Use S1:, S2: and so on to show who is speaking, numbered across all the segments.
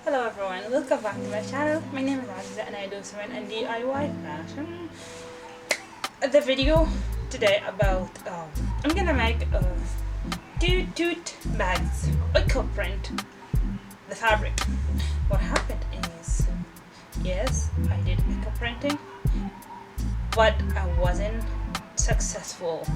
S1: Hello everyone, welcome back to my channel. My name is Aziza and I do sew and DIY fashion. The video today about I'm gonna make two tote bags, eco print the fabric. What happened is, yes, I did eco printing, but I wasn't successful.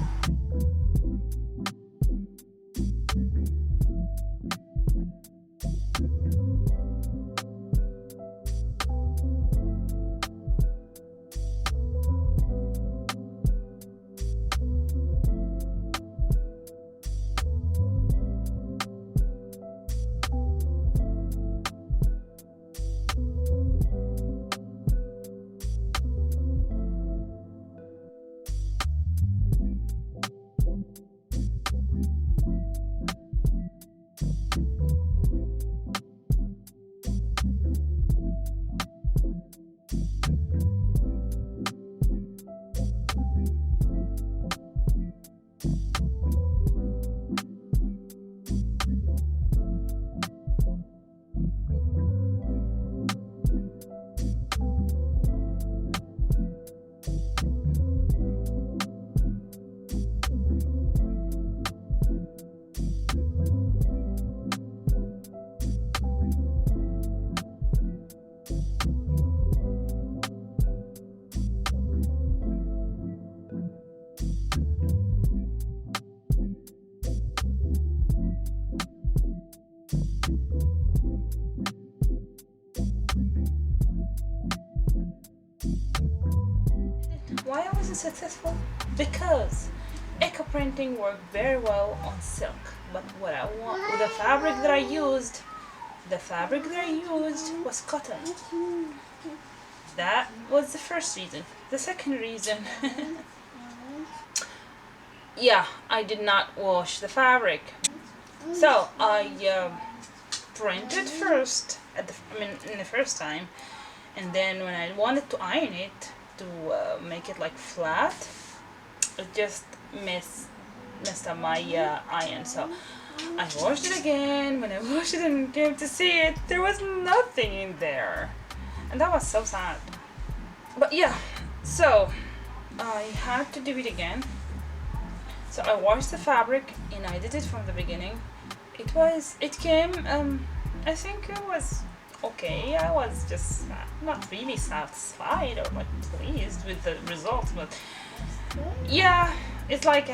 S1: Why I wasn't successful? Because eco printing worked very well on silk, but what I want with the fabric that I used was cotton. That was the first reason. The second reason, yeah, I did not wash the fabric. So I printed first in the first time, and then when I wanted to iron it to make it like flat, it just messed up my iron. So I washed it again. When I washed it and came to see it, there was nothing in there, and that was so sad. But yeah, so I had to do it again. So I washed the fabric and I did it from the beginning. It came, I think it was okay. I was just not really satisfied or like pleased with the results, but yeah, it's like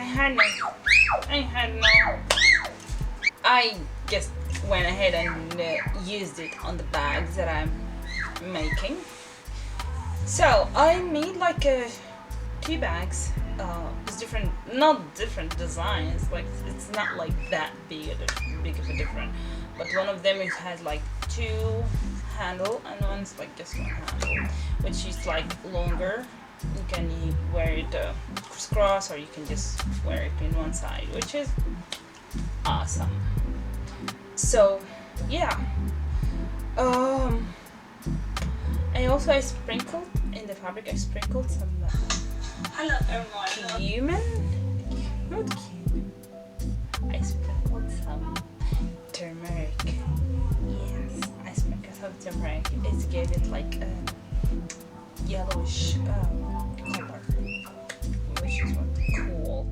S1: I just went ahead and used it on the bags that I'm making. So I made like two bags with different, not different designs. Like it's not like that big of a different. But one of them it has like two handle and one's like just one handle, which is like longer. You can wear it crisscross or you can just wear it in one side, which is awesome. So yeah, um, I sprinkled in the fabric. I sprinkled some
S2: Hello everyone.
S1: cumin, not cumin. I sprinkled some turmeric. Yes, I sprinkled some turmeric. It gave it like a yellowish color, which is cool.